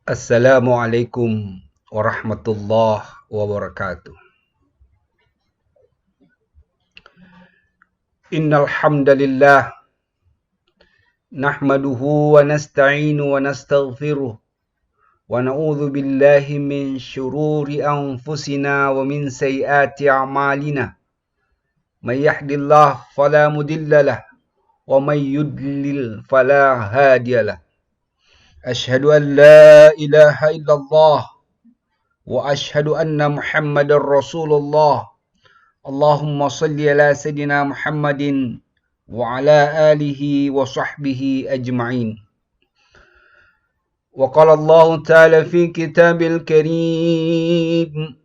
Assalamualaikum warahmatullahi wabarakatuh. Innal hamdalillah nahmaduhu wa nasta'inu wa nastaghfiruh wa na'udzu billahi min syururi anfusina wa min sayyiati a'malina. May yahdihillahu fala mudilla lahu wa may yudlil fala hadiya lahu. Asyhadu an la ilaha illallah wa asyhadu anna Muhammadar Rasulullah. Allahumma salli ala sayyidina Muhammadin wa ala alihi wa sahbihi ajma'in. Wa qala Allah ta'ala fi kitabil karim.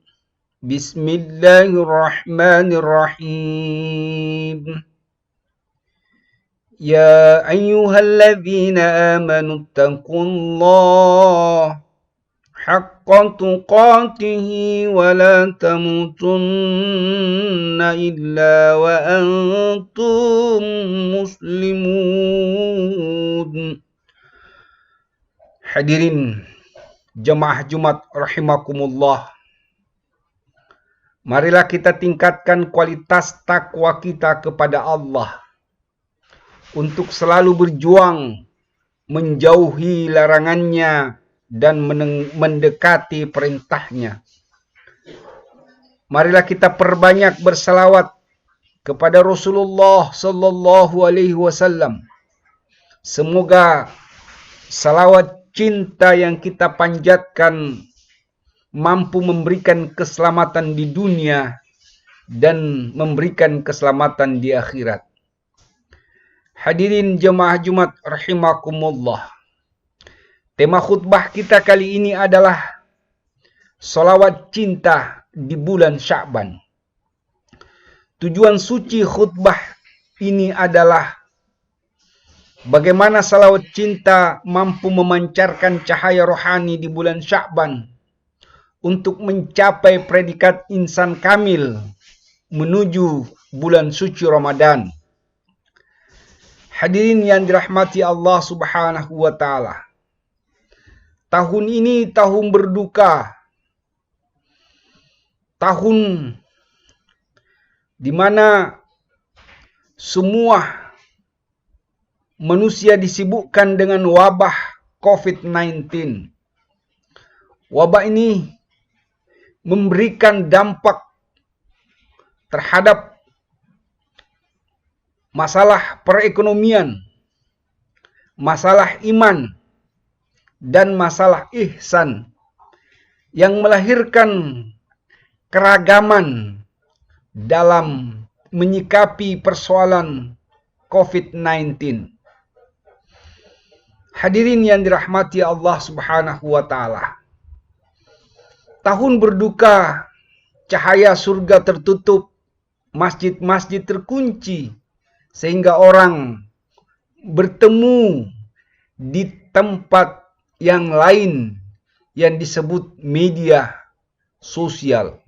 Bismillahirrahmanirrahim. Ya ayyuhalladzina amanu taqullaha haqqa tuqatihi wa la tamutunna illa wa antum muslimun. Hadirin jemaah Jumat rahimakumullah. Marilah kita tingkatkan kualitas takwa kita kepada Allah untuk selalu berjuang menjauhi larangannya dan mendekati perintahnya. Marilah kita perbanyak bersalawat kepada Rasulullah sallallahu alaihi wasallam. Semoga salawat cinta yang kita panjatkan mampu memberikan keselamatan di dunia dan memberikan keselamatan di akhirat. Hadirin jemaah Jumat rahimakumullah. Tema khutbah kita kali ini adalah salawat cinta di bulan Sya'ban. Tujuan suci khutbah ini adalah bagaimana salawat cinta mampu memancarkan cahaya rohani di bulan Sya'ban untuk mencapai predikat insan kamil menuju bulan suci Ramadan. Hadirin yang dirahmati Allah Subhanahu wa taala. Tahun ini tahun berduka. Tahun di mana semua manusia disibukkan dengan wabah COVID-19. Wabah ini memberikan dampak terhadap masalah perekonomian, masalah iman, dan masalah ihsan yang melahirkan keragaman dalam menyikapi persoalan COVID-19. Hadirin yang dirahmati Allah Subhanahu wa taala. Tahun berduka, cahaya surga tertutup, masjid-masjid terkunci, sehingga orang bertemu di tempat yang lain yang disebut media sosial.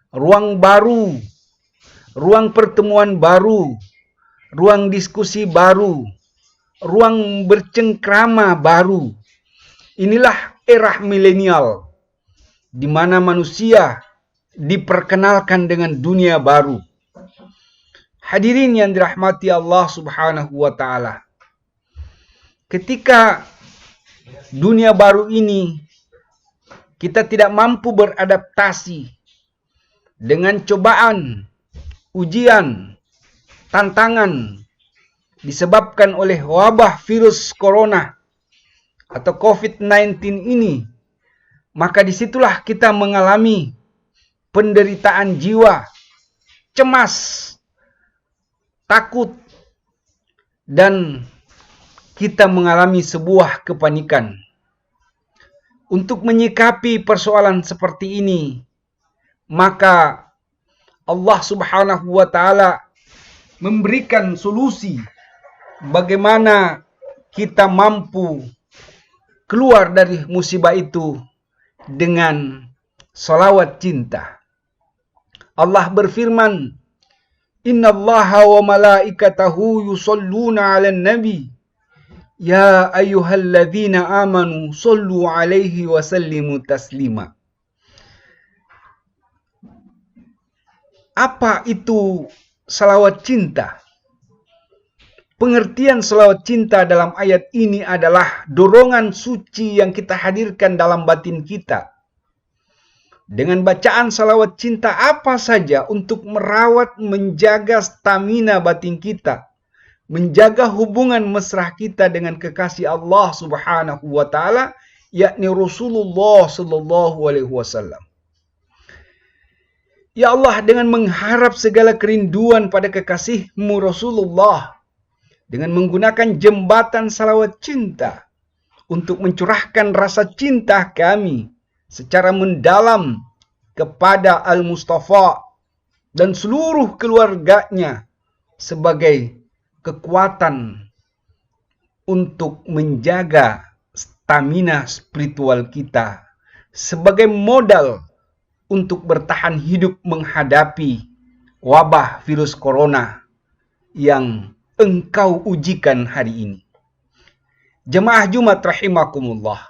Ruang baru, ruang pertemuan baru, ruang diskusi baru, ruang bercengkrama baru. Inilah era milenial, di mana manusia diperkenalkan dengan dunia baru. Hadirin yang dirahmati Allah Subhanahu wa taala. Ketika dunia baru ini kita tidak mampu beradaptasi dengan cobaan, ujian, tantangan disebabkan oleh wabah virus corona atau COVID-19 ini, maka disitulah kita mengalami penderitaan jiwa, cemas, takut, dan kita mengalami sebuah kepanikan. Untuk menyikapi persoalan seperti ini, maka Allah Subhanahu wa taala memberikan solusi bagaimana kita mampu keluar dari musibah itu dengan salawat cinta. Allah berfirman, Innallaha wa malaikatahu yusalluna 'alan nabi Ya ayyuhalladzina amanu sallu alaihi wa sallimu taslima. Apa itu salawat cinta? Pengertian salawat cinta dalam ayat ini adalah dorongan suci yang kita hadirkan dalam batin kita. Dengan bacaan salawat cinta apa saja untuk merawat, menjaga stamina batin kita, menjaga hubungan mesra kita dengan kekasih Allah Subhanahu wa taala, yakni Rasulullah sallallahu alaihi wasallam. Ya Allah, dengan mengharap segala kerinduan pada kekasih-Mu Rasulullah, dengan menggunakan jembatan salawat cinta untuk mencurahkan rasa cinta kami secara mendalam kepada Al-Mustafa dan seluruh keluarganya sebagai kekuatan untuk menjaga stamina spiritual kita, sebagai modal untuk bertahan hidup menghadapi wabah virus corona yang engkau ujikan hari ini. Jemaah Jumat rahimakumullah.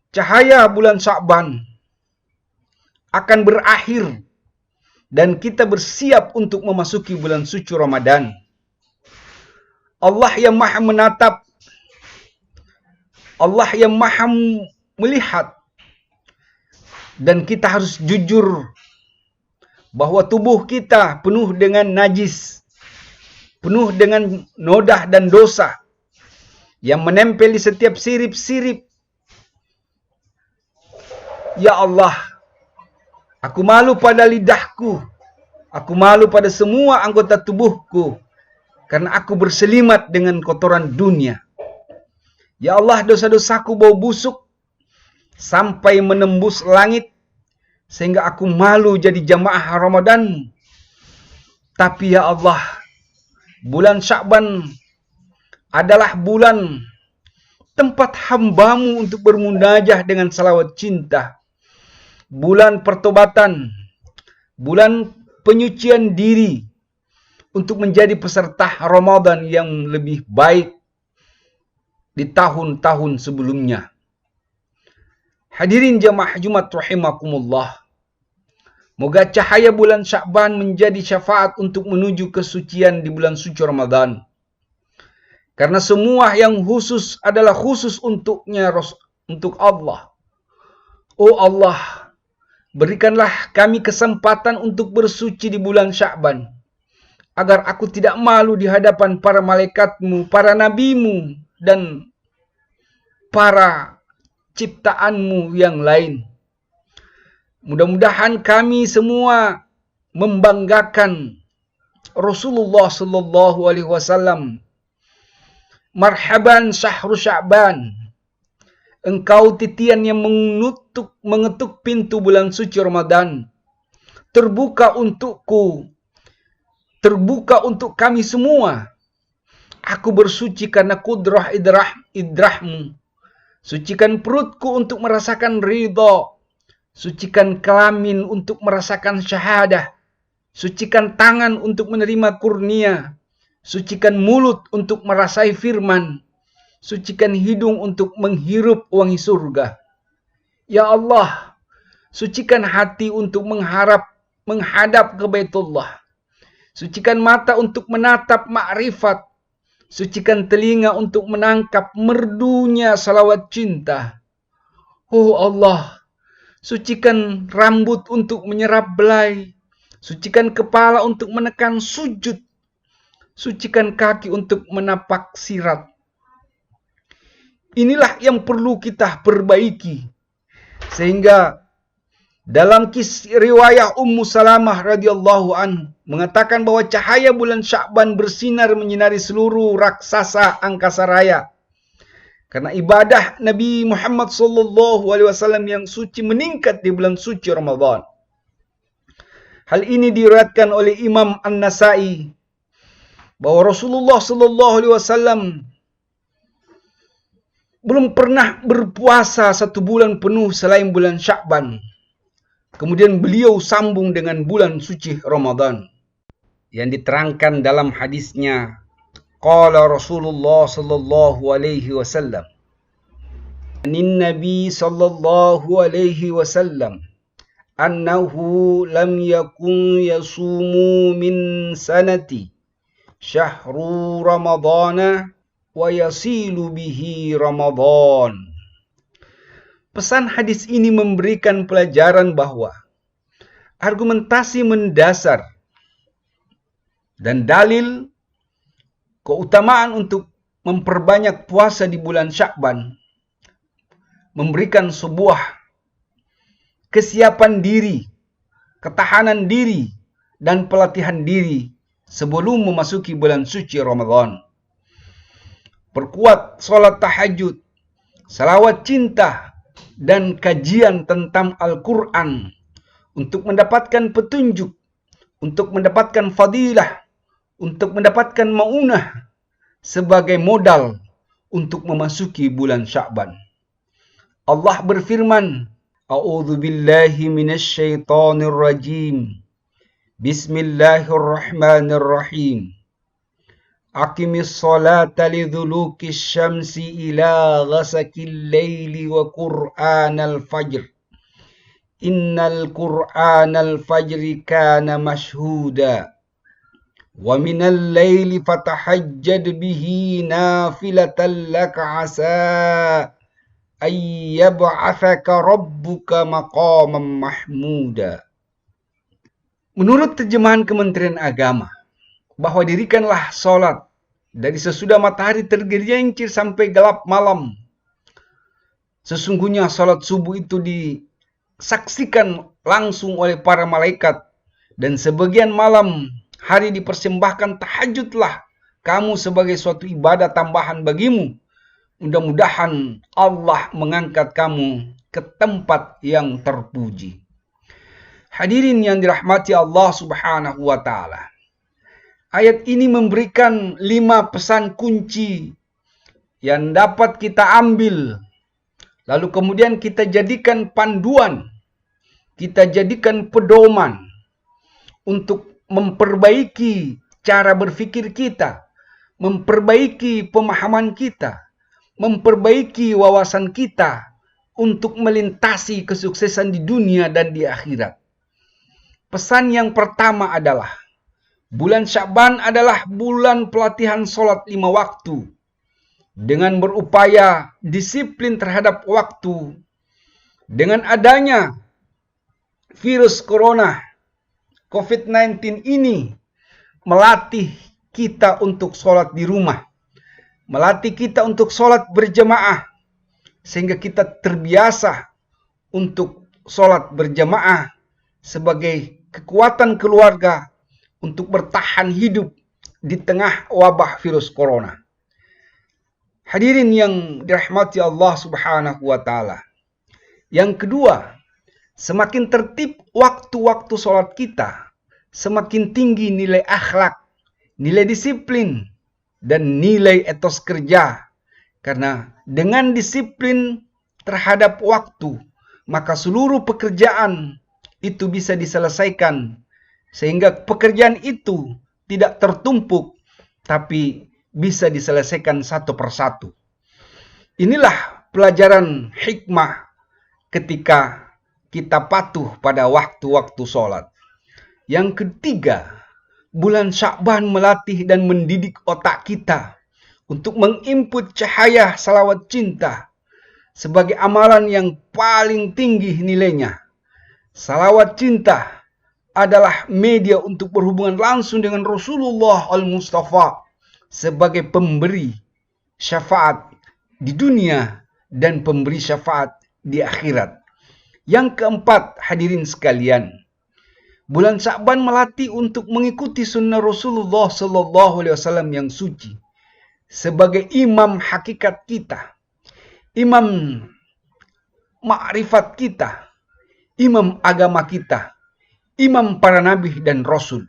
Cahaya bulan Sya'ban akan berakhir dan kita bersiap untuk memasuki bulan suci Ramadan. Allah yang Maha menatap, Allah yang Maha melihat, dan kita harus jujur bahwa tubuh kita penuh dengan najis, penuh dengan nodah dan dosa yang menempel di setiap sirip-sirip. Ya Allah, aku malu pada lidahku, aku malu pada semua anggota tubuhku, karena aku berselimat dengan kotoran dunia. Ya Allah, dosa-dosaku bau busuk sampai menembus langit, sehingga aku malu jadi jamaah Ramadan. Tapi ya Allah, bulan Sya'ban adalah bulan tempat hamba-Mu untuk bermunajah dengan salawat cinta, bulan pertobatan, bulan penyucian diri untuk menjadi peserta Ramadan yang lebih baik di tahun-tahun sebelumnya. Hadirin jamaah Jumat rahimakumullah. Moga cahaya bulan Sya'ban menjadi syafaat untuk menuju kesucian di bulan suci Ramadan. Karena semua yang khusus adalah khusus untuknya, untuk Allah. Oh Allah, berikanlah kami kesempatan untuk bersuci di bulan Sya'ban, agar aku tidak malu di hadapan para malaikat-Mu, para nabi-Mu, dan para ciptaan-Mu yang lain. Mudah-mudahan kami semua membanggakan Rasulullah sallallahu alaihi wasallam. Marhaban syahrul Sya'ban. Engkau titian yang mengetuk pintu bulan suci Ramadan. Terbuka untukku, terbuka untuk kami semua. Aku bersuci karena kudrah idrahmu. Sucikan perutku untuk merasakan ridha. Sucikan kelamin untuk merasakan syahadah. Sucikan tangan untuk menerima kurnia. Sucikan mulut untuk merasai firman. Sucikan hidung untuk menghirup wangi surga. Ya Allah, sucikan hati untuk menghadap ke Baitullah. Sucikan mata untuk menatap ma'rifat. Sucikan telinga untuk menangkap merdunya salawat cinta. Oh Allah, sucikan rambut untuk menyerap belai. Sucikan kepala untuk menekan sujud. Sucikan kaki untuk menapak sirat. Inilah yang perlu kita perbaiki. Sehingga dalam riwayah Ummu Salamah radhiyallahu anhu mengatakan bahwa cahaya bulan Sya'ban bersinar menyinari seluruh raksasa angkasa raya. Karena ibadah Nabi Muhammad sallallahu alaihi wasallam yang suci meningkat di bulan suci Ramadan. Hal ini diriwayatkan oleh Imam An-Nasa'i bahwa Rasulullah sallallahu alaihi wasallam belum pernah berpuasa 1 bulan penuh selain bulan Sya'ban. Kemudian beliau sambung dengan bulan suci Ramadan. Yang diterangkan dalam hadisnya Qala Rasulullah sallallahu alaihi wasallam. Anin Nabi sallallahu alaihi wasallam annahu lam yakun yasumu min sanati syahru ramadana wa yasilu bihi ramadan. Pesan hadis ini memberikan pelajaran bahwa argumentasi mendasar dan dalil keutamaan untuk memperbanyak puasa di bulan Sya'ban memberikan sebuah kesiapan diri, ketahanan diri, dan pelatihan diri sebelum memasuki bulan suci Ramadan. Perkuat sholat tahajud, salawat cinta, dan kajian tentang Al-Quran untuk mendapatkan petunjuk, untuk mendapatkan fadilah, untuk mendapatkan maunah sebagai modal untuk memasuki bulan Sya'ban. Allah berfirman, A'udzu billahi minasy syaithanir rajim. Bismillahirrahmanirrahim. Aqimis salata lidhuluki syamsi ila ghasakil laili wa qur'anal fajr. Innal qur'anal fajri kana mashhuda. Wa minal laili fatahajjad bihi nafilatan laka asa ayyab'athaka rabbuka maqaman mahmuda. Menurut terjemahan Kementerian Agama, bahwa dirikanlah sholat dari sesudah matahari tergelincir sampai gelap malam. Sesungguhnya sholat subuh itu disaksikan langsung oleh para malaikat, dan sebagian malam hari dipersembahkan tahajudlah kamu sebagai suatu ibadah tambahan bagimu. Mudah-mudahan Allah mengangkat kamu ke tempat yang terpuji. Hadirin yang dirahmati Allah Subhanahu wa Ta'ala. Ayat ini memberikan 5 pesan kunci yang dapat kita ambil, lalu kemudian kita jadikan panduan, kita jadikan pedoman untuk memperbaiki cara berpikir kita, memperbaiki pemahaman kita, memperbaiki wawasan kita untuk melintasi kesuksesan di dunia dan di akhirat. Pesan yang pertama adalah, bulan Sya'ban adalah bulan pelatihan sholat 5 waktu. Dengan berupaya disiplin terhadap waktu, dengan adanya virus corona COVID-19 ini melatih kita untuk sholat di rumah, melatih kita untuk sholat berjamaah, sehingga kita terbiasa untuk sholat berjamaah sebagai kekuatan keluarga untuk bertahan hidup di tengah wabah virus corona. Hadirin yang dirahmati Allah Subhanahu wa Ta'ala. Yang kedua, semakin tertib waktu-waktu sholat kita, semakin tinggi nilai akhlak, nilai disiplin, dan nilai etos kerja. Karena dengan disiplin terhadap waktu, maka seluruh pekerjaan itu bisa diselesaikan, sehingga pekerjaan itu tidak tertumpuk, tapi bisa diselesaikan satu persatu. Inilah pelajaran hikmah ketika kita patuh pada waktu-waktu sholat. Yang ketiga, bulan Sya'ban melatih dan mendidik otak kita untuk menginput cahaya salawat cinta sebagai amalan yang paling tinggi nilainya. Salawat cinta adalah media untuk berhubungan langsung dengan Rasulullah Al-Mustafa sebagai pemberi syafaat di dunia dan pemberi syafaat di akhirat. Yang keempat, hadirin sekalian, bulan Sya'ban melatih untuk mengikuti sunnah Rasulullah SAW yang suci sebagai imam hakikat kita, imam ma'rifat kita, imam agama kita, imam para nabi dan rasul.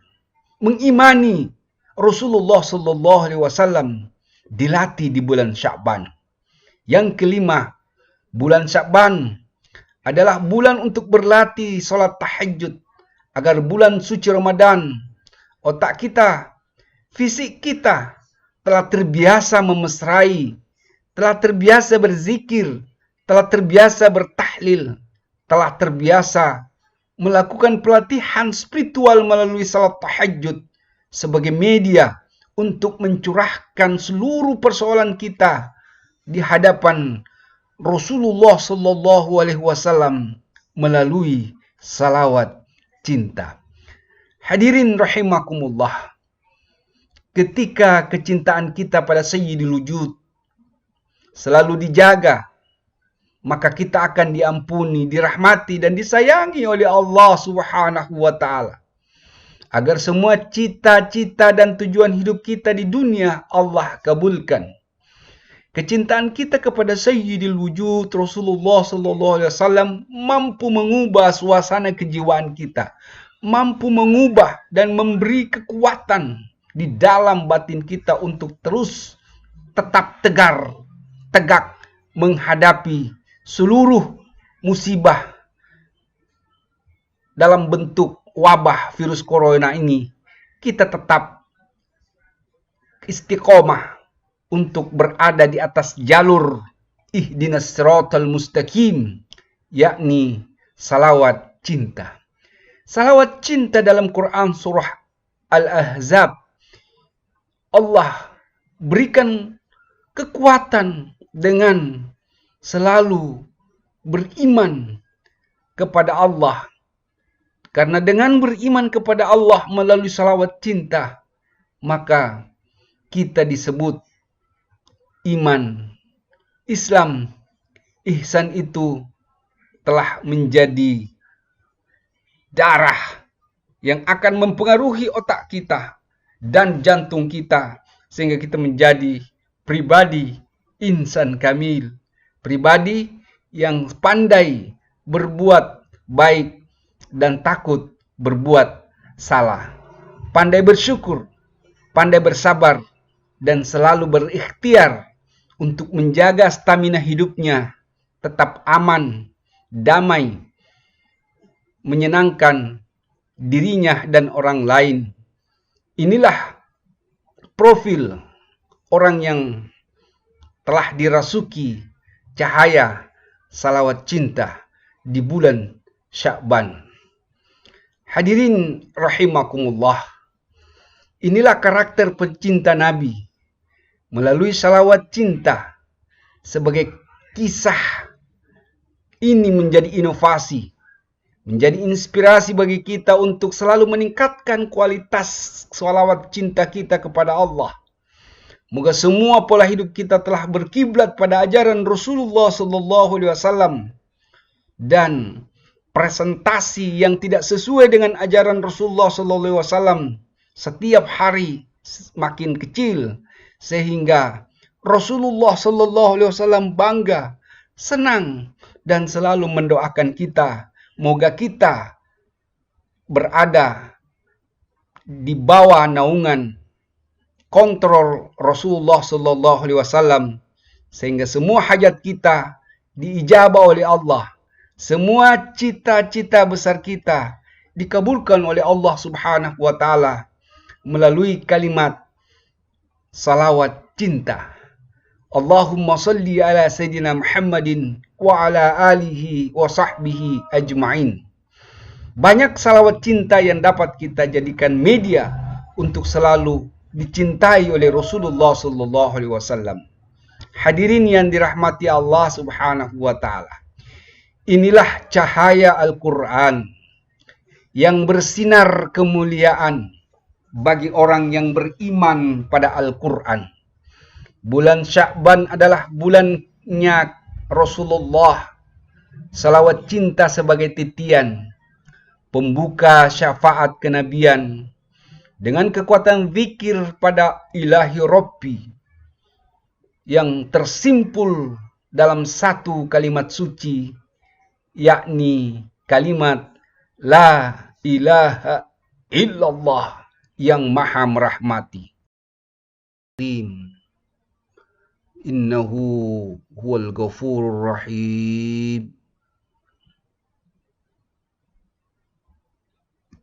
Mengimani Rasulullah SAW dilatih di bulan Sya'ban. Yang kelima, bulan Sya'ban adalah bulan untuk berlatih sholat tahajud agar bulan suci Ramadan otak kita, fisik kita telah terbiasa memesrai, telah terbiasa berzikir, telah terbiasa bertahlil, telah terbiasa melakukan pelatihan spiritual melalui salat tahajud sebagai media untuk mencurahkan seluruh persoalan kita di hadapan Rasulullah Sallallahu Alaihi Wasallam melalui salawat cinta. Hadirin rahimakumullah, ketika kecintaan kita pada Sayyidil Wujud selalu dijaga, maka kita akan diampuni, dirahmati, dan disayangi oleh Allah Subhanahu wa Ta'ala. Agar semua cita-cita dan tujuan hidup kita di dunia Allah kabulkan. Kecintaan kita kepada Sayyidil Wujud Rasulullah Sallallahu Alaihi Wasallam mampu mengubah suasana kejiwaan kita, mampu mengubah dan memberi kekuatan di dalam batin kita untuk terus tetap tegak menghadapi seluruh musibah dalam bentuk wabah virus corona ini. Kita tetap istiqomah untuk berada di atas jalur ihdinas siratal mustaqim, yakni salawat cinta. Salawat cinta dalam Quran surah Al-Ahzab, Allah berikan kekuatan dengan selalu beriman kepada Allah. Karena dengan beriman kepada Allah melalui salawat cinta, maka kita disebut iman, Islam, ihsan itu telah menjadi darah yang akan mempengaruhi otak kita dan jantung kita, sehingga kita menjadi pribadi insan kamil, pribadi yang pandai berbuat baik dan takut berbuat salah, pandai bersyukur, pandai bersabar, dan selalu berikhtiar untuk menjaga stamina hidupnya tetap aman, damai, menyenangkan dirinya dan orang lain. Inilah profil orang yang telah dirasuki cahaya salawat cinta di bulan Sya'ban. Hadirin rahimakumullah, inilah karakter pencinta Nabi melalui salawat cinta. Sebagai kisah ini menjadi inovasi, menjadi inspirasi bagi kita untuk selalu meningkatkan kualitas salawat cinta kita kepada Allah. Moga semua pola hidup kita telah berkiblat pada ajaran Rasulullah Sallallahu Alaihi Wasallam, dan presentasi yang tidak sesuai dengan ajaran Rasulullah Sallallahu Alaihi Wasallam setiap hari semakin kecil, sehingga Rasulullah Sallallahu Alaihi Wasallam bangga, senang, dan selalu mendoakan kita. Moga kita berada di bawah naungan kontrol Rasulullah Sallallahu Alaihi Wasallam, sehingga semua hajat kita diijabah oleh Allah. Semua cita-cita besar kita dikabulkan oleh Allah Subhanahu wa Ta'ala melalui kalimat salawat cinta. Allahumma salli ala Sayyidina Muhammadin wa ala alihi wa sahbihi ajma'in. Banyak salawat cinta yang dapat kita jadikan media untuk selalu dicintai oleh Rasulullah Sallallahu Alaihi Wasallam. Hadirin yang dirahmati Allah Subhanahu wa Ta'ala, inilah cahaya Al-Quran yang bersinar kemuliaan bagi orang yang beriman pada Al-Quran. Bulan Sya'ban adalah bulannya Rasulullah. Salawat cinta sebagai titian, pembuka syafaat kenabian, dengan kekuatan zikir pada ilahi Rabbi yang tersimpul dalam satu kalimat suci, yakni kalimat La ilaha illallah yang maha merahmati. Innahu huwal ghafurur rahim.